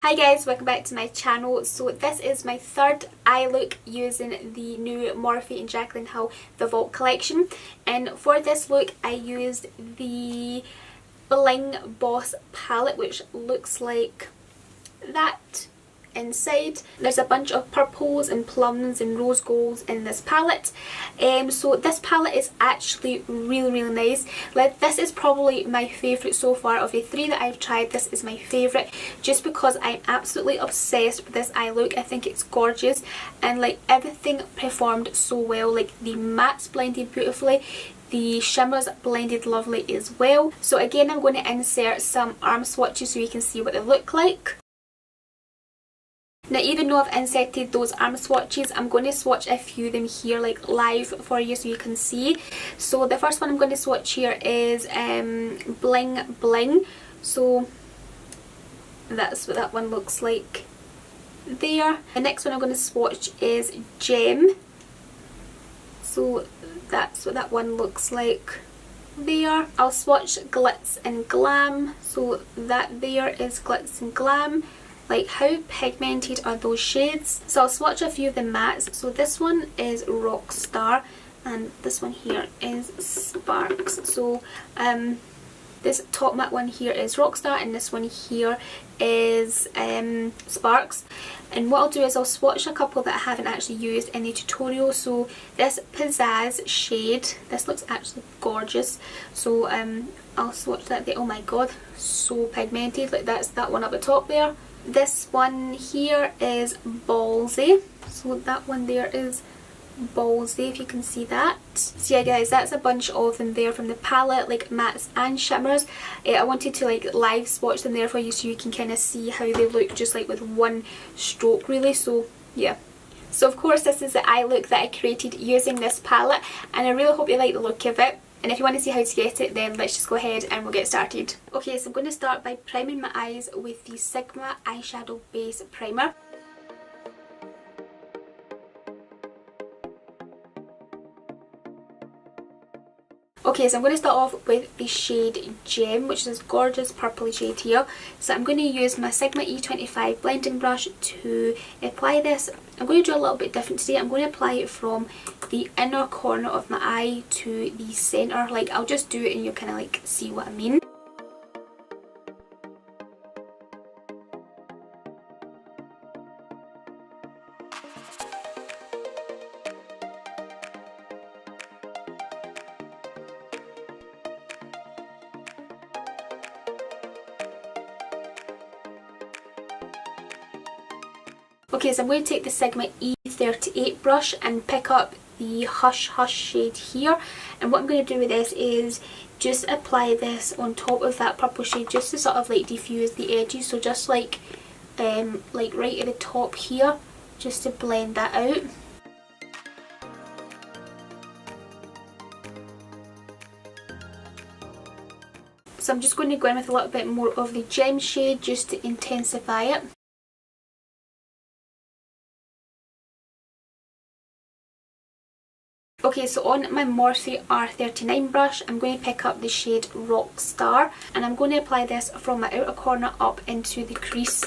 Hi guys, welcome back to my channel. So this is my third eye look using the new Morphe and Jaclyn The Vault collection, and for this look I used the Bling Boss palette, which looks like that inside. There's a bunch of purples and plums and rose golds in this palette. So this palette is actually really nice. Like, this is probably my favourite so far. Of the three that I've tried, this is my favourite just because I'm absolutely obsessed with this eye look. I think it's gorgeous and like everything performed so well. Like the mattes blended beautifully, the shimmers blended lovely as well. So again, I'm going to insert some arm swatches so you can see what they look like. Now, even though I've inserted those arm swatches, I'm going to swatch a few of them here like live for you so you can see. So the first one I'm going to swatch here is Bling. So that's what that one looks like there. The next one I'm going to swatch is Gem. So that's what that one looks like there. I'll swatch Glitz and Glam. So that there is Glitz and Glam. Like, how pigmented are those shades? So I'll swatch a few of the mattes. So this one is Rockstar and this one here is Sparks. So this top matte one here is Rockstar and this one here is Sparks. And what I'll do is I'll swatch a couple that I haven't actually used in the tutorial. So this Pizzazz shade, this looks actually gorgeous. So I'll swatch that there. Oh my god, so pigmented. Like, that's that one up the top there. This one here is Ballsy. So that one there is Ballsy, if you can see that. So yeah guys, that's a bunch of them there from the palette, like mattes and shimmers. I wanted to like live swatch them there for you so you can kind of see how they look just like with one stroke really. So yeah. So of course this is the eye look that I created using this palette, and I really hope you like the look of it. And if you want to see how to get it, then let's just go ahead and we'll get started. Okay, so I'm going to start by priming my eyes with the Sigma Eyeshadow Base Primer. Okay, so I'm going to start off with the shade Gem, which is this gorgeous purpley shade here. So I'm going to use my Sigma E25 blending brush to apply this. I'm going to do a little bit different today. I'm going to apply it from the inner corner of my eye to the centre. Like, I'll just do it and you'll kind of like see what I mean. Okay, so I'm going to take the Sigma E38 brush and pick up the Hush Hush shade here, and what I'm going to do with this is just apply this on top of that purple shade just to sort of like diffuse the edges. So just like right at the top here, just to blend that out. So I'm just going to go in with a little bit more of the Gem shade just to intensify it. Okay, so on my Morphe R39 brush, I'm going to pick up the shade Rockstar, and I'm going to apply this from my outer corner up into the crease.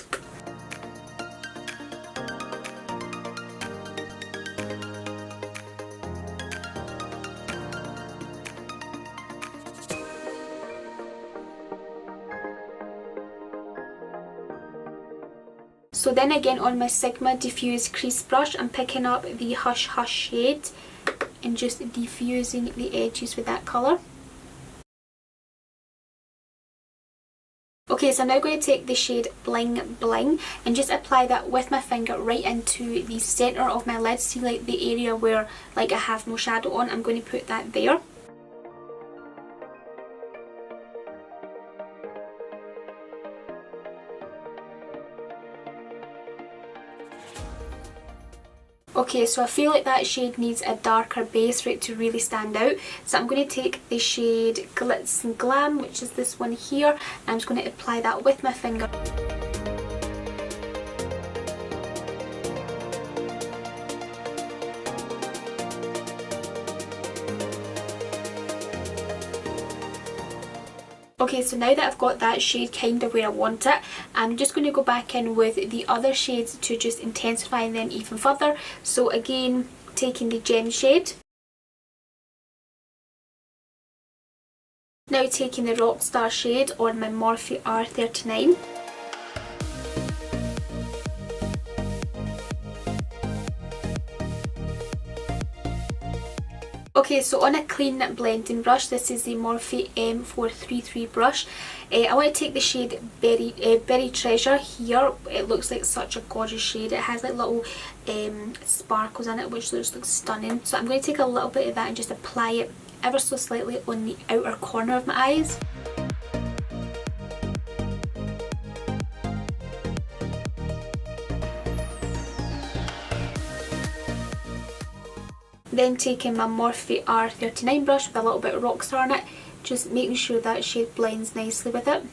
So then again on my Sigma Diffuse Crease brush, I'm picking up the Hush Hush shade and just diffusing the edges with that colour. Okay, so I'm now going to take the shade Bling Bling and just apply that with my finger right into the centre of my lid. See, like the area where like I have no shadow on, I'm going to put that there. Okay, so I feel like that shade needs a darker base for it to really stand out. So I'm going to take the shade Glitz and Glam, which is this one here, and I'm just going to apply that with my finger. Okay, so now that I've got that shade kind of where I want it, I'm just going to go back in with the other shades to just intensify them even further. So again, taking the Gem shade. Now taking the Rockstar shade on my Morphe R39. Okay, so on a clean blending brush, this is the Morphe M433 brush. I want to take the shade Berry Treasure here. It looks like such a gorgeous shade. It has like little sparkles in it, which looks stunning. So I'm going to take a little bit of that and just apply it ever so slightly on the outer corner of my eyes. Then taking my Morphe R39 brush with a little bit of Rockstar on it, just making sure that shade blends nicely with it.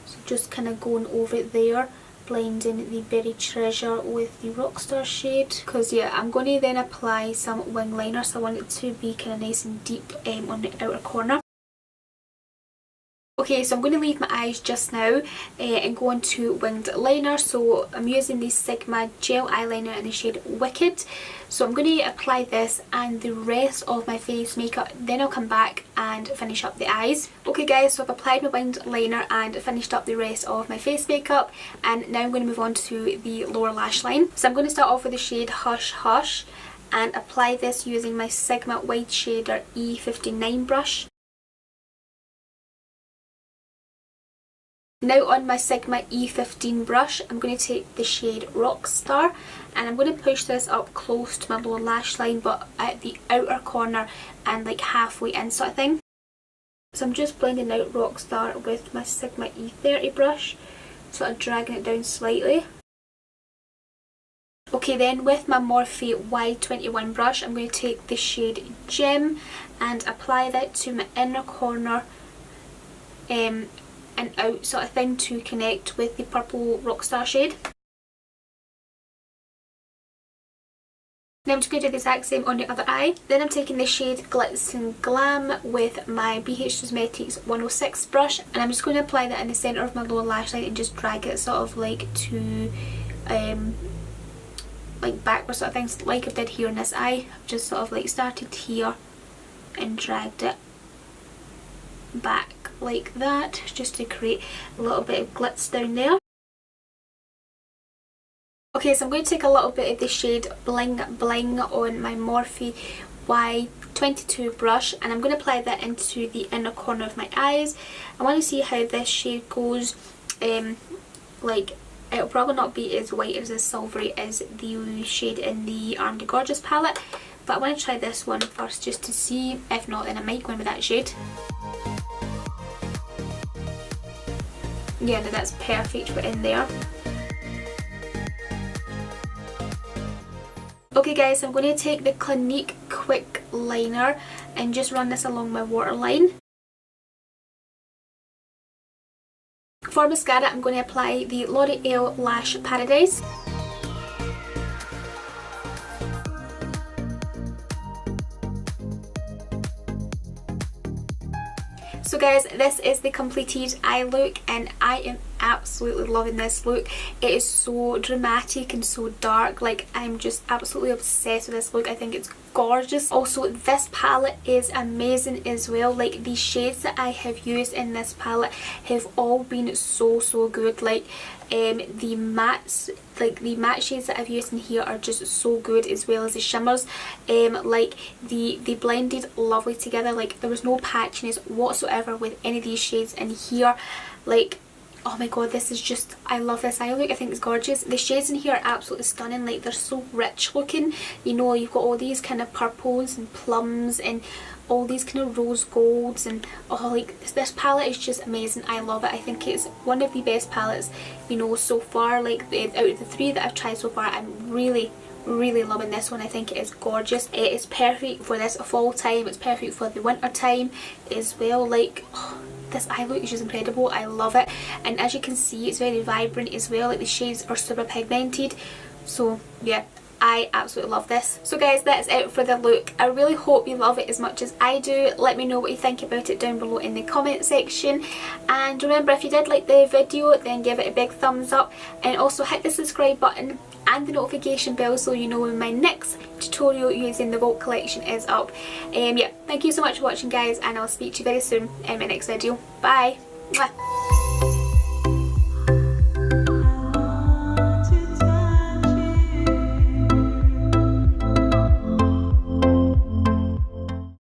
So just kind of going over it there, blending the Berry Treasure with the Rockstar shade. Because yeah, I'm going to then apply some wing liner, so I want it to be kind of nice and deep on the outer corner. Okay, so I'm going to leave my eyes just now and go on to winged liner. So I'm using the Sigma gel eyeliner in the shade Wicked. So I'm going to apply this and the rest of my face makeup, then I'll come back and finish up the eyes. Okay guys, so I've applied my winged liner and finished up the rest of my face makeup, and now I'm going to move on to the lower lash line. So I'm going to start off with the shade Hush Hush and apply this using my Sigma Wide Shader E59 brush. Now on my Sigma E15 brush, I'm going to take the shade Rockstar and I'm going to push this up close to my lower lash line, but at the outer corner and like halfway in sort of thing. So I'm just blending out Rockstar with my Sigma E30 brush, sort of dragging it down slightly. Okay, then with my Morphe Y21 brush, I'm going to take the shade Gem and apply that to my inner corner and out sort of thing to connect with the purple Rockstar shade. Now I'm just going to do the exact same on the other eye. Then I'm taking the shade Glitz and Glam with my BH Cosmetics 106 brush, and I'm just going to apply that in the centre of my lower lash line and just drag it sort of like to like backwards sort of things, like I did here in this eye. I've just sort of like started here and dragged it back like that, just to create a little bit of glitz down there. Okay, so I'm going to take a little bit of the shade Bling Bling on my Morphe Y22 brush, and I'm going to apply that into the inner corner of my eyes. I want to see how this shade goes. Like, it'll probably not be as white as silvery as the shade in the Armed and Gorgeous palette, but I want to try this one first just to see. If not, then I might go in with that shade. Yeah, that's perfect for in there. Okay guys, so I'm going to take the Clinique Quick Liner and just run this along my waterline. For mascara, I'm going to apply the L'Oreal Lash Paradise. So guys, this is the completed eye look and I am absolutely loving this look. It is so dramatic and so dark. Like, I'm just absolutely obsessed with this look. I think it's gorgeous. Also, this palette is amazing as well. Like, the shades that I have used in this palette have all been so good. Like, the matte shades that I've used in here are just so good, as well as the shimmers. Like, they blended lovely together. Like, there was no patchiness whatsoever with any of these shades in here. Like, oh my god, this is just, I love this eye look. I think it's gorgeous. The shades in here are absolutely stunning. Like, they're so rich looking. You know, you've got all these kind of purples and plums and all these kind of rose golds, and oh, like, this palette is just amazing. I love it. I think it's one of the best palettes, you know, so far. Like, out of the three that I've tried so far, I'm really loving this one. I think it is gorgeous. It is perfect for this fall time. It's perfect for the winter time as well. Like, oh, this eye look is just incredible. I love it. And as you can see, it's very vibrant as well. Like, the shades are super pigmented. So yeah, I absolutely love this. So guys, that's it for the look. I really hope you love it as much as I do. Let me know what you think about it down below in the comment section. And remember, if you did like the video, then give it a big thumbs up, and also hit the subscribe button and the notification bell so you know when my next tutorial using the Vault collection is up. Yeah, thank you so much for watching guys, and I'll speak to you very soon in my next video. Bye! Mwah.